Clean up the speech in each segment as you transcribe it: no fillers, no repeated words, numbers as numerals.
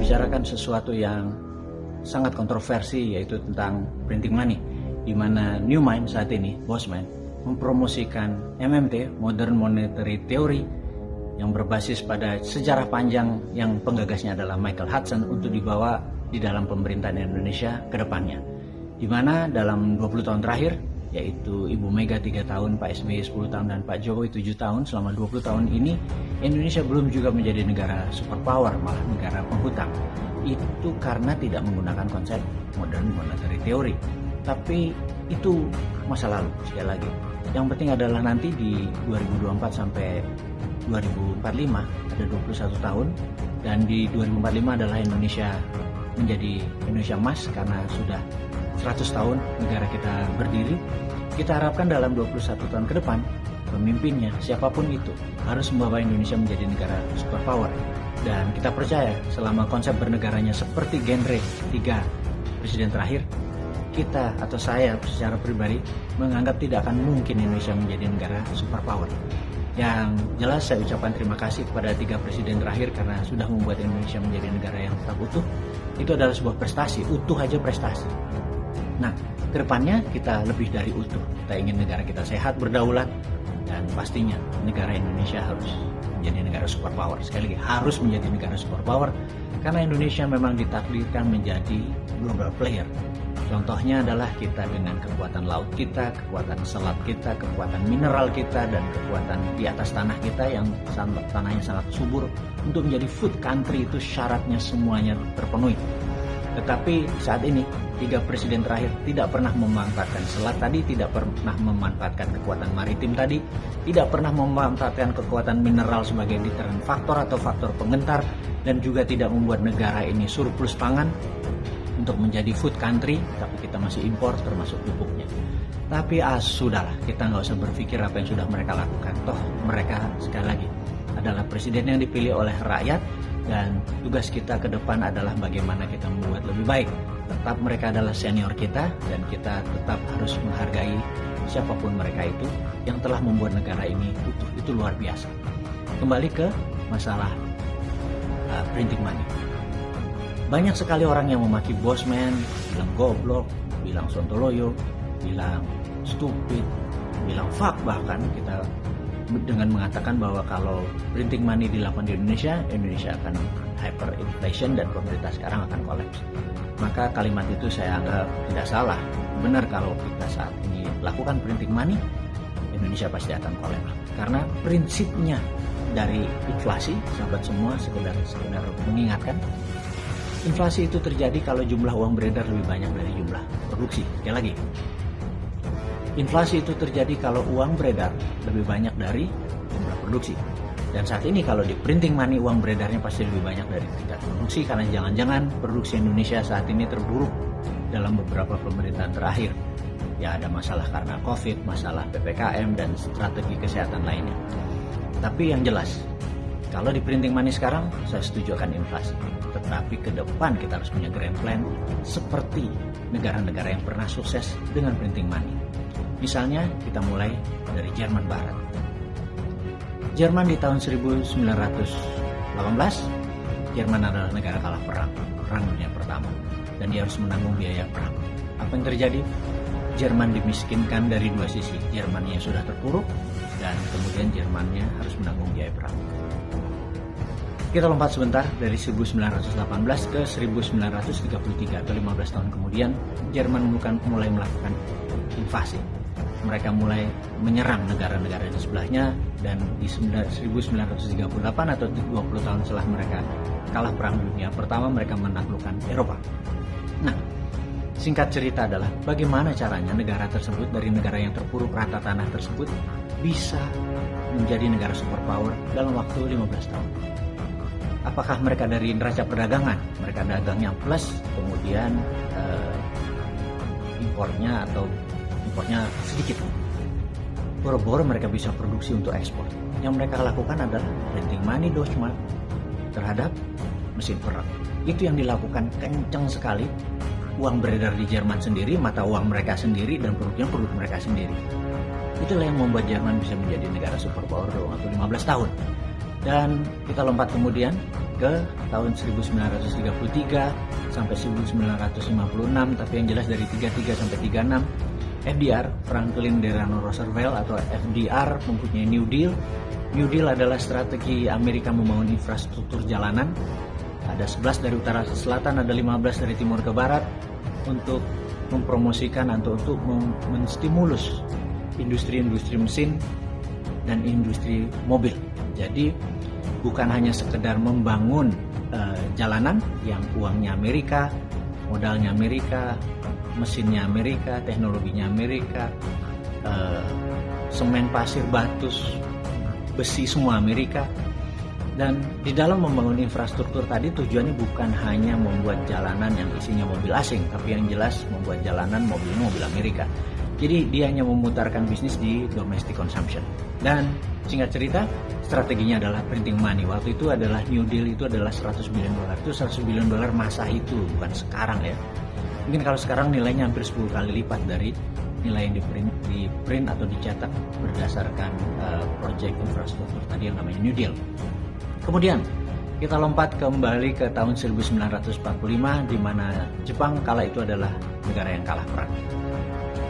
membicarakan sesuatu yang sangat kontroversi, yaitu tentang printing money, di mana Newmind saat ini, Bosman, mempromosikan MMT, Modern Monetary Theory, yang berbasis pada sejarah panjang yang penggagasnya adalah Michael Hudson, untuk dibawa di dalam pemerintahan Indonesia ke depannya. Di mana dalam 20 tahun terakhir, yaitu Ibu Mega 3 tahun, Pak SBY 10 tahun, dan Pak Jokowi 7 tahun, selama 20 tahun ini Indonesia belum juga menjadi negara superpower, malah negara penghutang. Itu karena tidak menggunakan konsep Modern Monetary Theory. Tapi itu masa lalu, sekali lagi. Yang penting adalah nanti di 2024 sampai 2045 ada 21 tahun, dan di 2045 adalah Indonesia menjadi Indonesia emas karena sudah 100 tahun negara kita berdiri. Kita harapkan dalam 21 tahun ke depan, pemimpinnya siapapun itu harus membawa Indonesia menjadi negara superpower. Dan kita percaya selama konsep bernegaranya seperti genre 3 presiden terakhir, kita atau saya secara pribadi menganggap tidak akan mungkin Indonesia menjadi negara superpower. Yang jelas saya ucapkan terima kasih kepada 3 presiden terakhir karena sudah membuat Indonesia menjadi negara yang tetap utuh. Itu adalah sebuah prestasi, utuh aja prestasi. Nah, kedepannya kita lebih dari utuh. Kita ingin negara kita sehat, berdaulat, dan pastinya negara Indonesia harus menjadi negara superpower. Sekali lagi, harus menjadi negara superpower karena Indonesia memang ditakdirkan menjadi global player. Contohnya adalah kita dengan kekuatan laut kita, kekuatan selat kita, kekuatan mineral kita, dan kekuatan di atas tanah kita yang tanahnya sangat subur. Untuk menjadi food country itu syaratnya semuanya terpenuhi. Tetapi saat ini 3 presiden terakhir tidak pernah memanfaatkan selat tadi, tidak pernah memanfaatkan kekuatan maritim tadi, tidak pernah memanfaatkan kekuatan mineral sebagai deterrent faktor atau faktor penggentar, dan juga tidak membuat negara ini surplus pangan untuk menjadi food country, tapi kita masih impor termasuk pupuknya. Tapi sudahlah, kita nggak usah berpikir apa yang sudah mereka lakukan. Toh mereka sekali lagi adalah presiden yang dipilih oleh rakyat, dan tugas kita ke depan adalah bagaimana kita membuat lebih baik. Tetap mereka adalah senior kita, dan kita tetap harus menghargai siapapun mereka itu yang telah membuat negara ini utuh. Itu luar biasa. Kembali ke masalah printing money. Banyak sekali orang yang memaki Bosman, bilang goblok, bilang sontoloyo, bilang stupid, bilang fuck, bahkan kita dengan mengatakan bahwa kalau printing money dilakukan di Indonesia akan hyperinflation dan pemerintah sekarang akan kolaps. Maka kalimat itu saya anggap tidak salah. Benar, kalau kita saat ini lakukan printing money, Indonesia pasti akan kolaps. Karena prinsipnya dari inflasi, sahabat semua, sekedar mengingatkan, inflasi itu terjadi kalau jumlah uang beredar lebih banyak dari jumlah produksi. Sekali lagi, inflasi itu terjadi kalau uang beredar lebih banyak dari jumlah produksi. Dan saat ini kalau di printing money, uang beredarnya pasti lebih banyak dari tingkat produksi, karena jangan-jangan produksi Indonesia saat ini terburuk dalam beberapa pemerintahan terakhir. Ya, ada masalah karena COVID, masalah PPKM, dan strategi kesehatan lainnya. Tapi yang jelas, kalau di printing money sekarang, saya setuju akan inflasi. Tetapi ke depan kita harus punya grand plan seperti negara-negara yang pernah sukses dengan printing money. Misalnya kita mulai dari Jerman Barat. Jerman di tahun 1918, Jerman adalah negara kalah perang dunia pertama, dan dia harus menanggung biaya perang. Apa yang terjadi? Jerman dimiskinkan dari 2 sisi. Jermannya sudah terpuruk, dan kemudian Jermannya harus menanggung biaya perang. Kita lompat sebentar dari 1918 ke 1933 atau 15 tahun kemudian, Jerman mulai melakukan invasi. Mereka mulai menyerang negara-negara di sebelahnya, dan di 1938 atau 20 tahun setelah mereka kalah perang dunia pertama, mereka menaklukkan Eropa. Nah, singkat cerita adalah bagaimana caranya negara tersebut, dari negara yang terpuruk rata tanah tersebut, bisa menjadi negara superpower dalam waktu 15 tahun. Apakah mereka dari neraca perdagangan? Mereka dagangnya plus, kemudian impornya sedikit. Boro-boro mereka bisa produksi untuk ekspor. Yang mereka lakukan adalah printing money cuma terhadap mesin perang. Itu yang dilakukan kencang sekali. Uang beredar di Jerman sendiri, mata uang mereka sendiri, dan produknya produk mereka sendiri. Itulah yang membuat Jerman bisa menjadi negara superpower dalam waktu 15 tahun. Dan kita lompat kemudian ke tahun 1933 sampai 1956, tapi yang jelas dari 33 sampai 36, FDR, Franklin Delano Roosevelt atau FDR mempunyai New Deal. New Deal adalah strategi Amerika membangun infrastruktur jalanan. Ada 11 dari utara ke selatan, ada 15 dari timur ke barat untuk mempromosikan atau untuk menstimulus industri-industri mesin dan industri mobil. Jadi bukan hanya sekedar membangun jalanan yang uangnya Amerika, modalnya Amerika, mesinnya Amerika, teknologinya Amerika, semen, pasir, batu, besi semua Amerika. Dan di dalam membangun infrastruktur tadi tujuannya bukan hanya membuat jalanan yang isinya mobil asing, tapi yang jelas membuat jalanan mobil Amerika. Jadi dia hanya memutarkan bisnis di domestic consumption. Dan singkat cerita, strateginya adalah printing money. Waktu itu adalah New Deal itu adalah $100 billion. Itu $100 billion masa itu, bukan sekarang ya. Mungkin kalau sekarang nilainya hampir 10 kali lipat dari nilai yang di print atau dicetak berdasarkan proyek infrastruktur tadi yang namanya New Deal. Kemudian kita lompat kembali ke tahun 1945 di mana Jepang kala itu adalah negara yang kalah perang.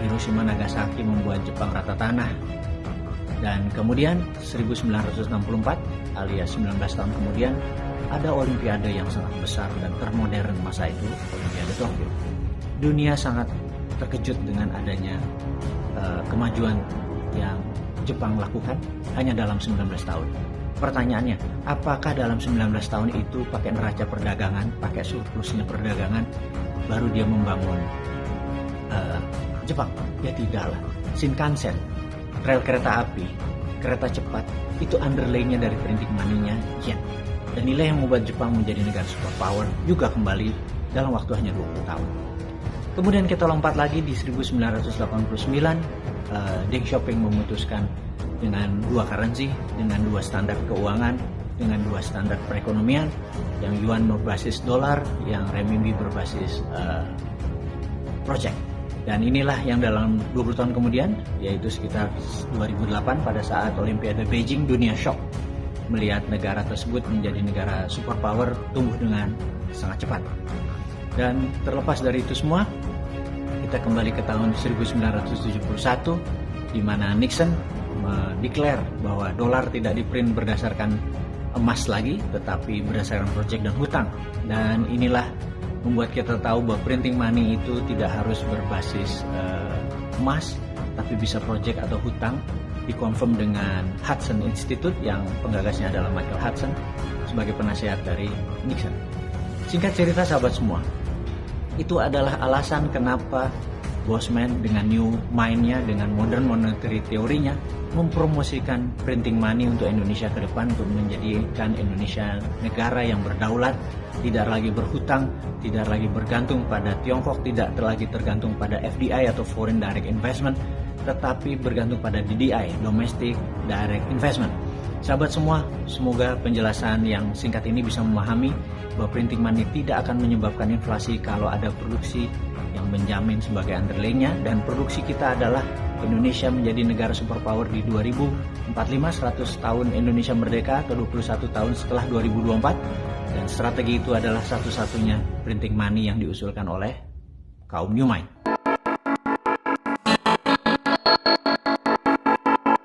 Hiroshima Nagasaki membuat Jepang rata tanah. Dan kemudian 1964 alias 19 tahun kemudian ada olimpiade yang sangat besar dan termodern masa itu, Olimpiade Tokyo. Dunia sangat terkejut dengan adanya kemajuan yang Jepang lakukan hanya dalam 19 tahun. Pertanyaannya, apakah dalam 19 tahun itu pakai neraca perdagangan, pakai surplusnya perdagangan, baru dia membangun Jepang? Ya tidaklah. Shinkansen, rel kereta api, kereta cepat, itu underlay-nya dari printing money-nya yen. Dan nilai yang membuat Jepang menjadi negara superpower juga kembali dalam waktu hanya 20 tahun. Kemudian kita lompat lagi di 1989, Deng Xiaoping memutuskan dengan dua currency, dengan dua standar keuangan, dengan dua standar perekonomian, yang yuan berbasis dolar, yang renminbi berbasis project. Dan inilah yang dalam 20 tahun kemudian, yaitu sekitar 2008 pada saat Olimpiade Beijing, dunia shock melihat negara tersebut menjadi negara superpower tumbuh dengan sangat cepat. Dan terlepas dari itu semua, kita kembali ke tahun 1971 di mana Nixon mendeklar bahwa dolar tidak diprint berdasarkan emas lagi, tetapi berdasarkan proyek dan hutang. Dan inilah membuat kita tahu bahwa printing money itu tidak harus berbasis emas, tapi bisa proyek atau hutang. Dikonfirm dengan Hudson Institute yang penggagasnya adalah Michael Hudson sebagai penasihat dari Nixon. Singkat cerita sahabat semua, itu adalah alasan kenapa Bosman dengan new mind-nya, dengan modern monetary teorinya, mempromosikan printing money untuk Indonesia ke depan, untuk menjadikan Indonesia negara yang berdaulat, tidak lagi berhutang, tidak lagi bergantung pada Tiongkok, tidak lagi tergantung pada FDI atau Foreign Direct Investment, tetapi bergantung pada DDI, Domestic Direct Investment. Sahabat semua, semoga penjelasan yang singkat ini bisa memahami bahwa printing money tidak akan menyebabkan inflasi kalau ada produksi yang menjamin sebagai underlay-nya, dan produksi kita adalah Indonesia menjadi negara superpower di 2045, 100 tahun Indonesia merdeka ke 21 tahun setelah 2024, dan strategi itu adalah satu-satunya printing money yang diusulkan oleh kaum New Mind.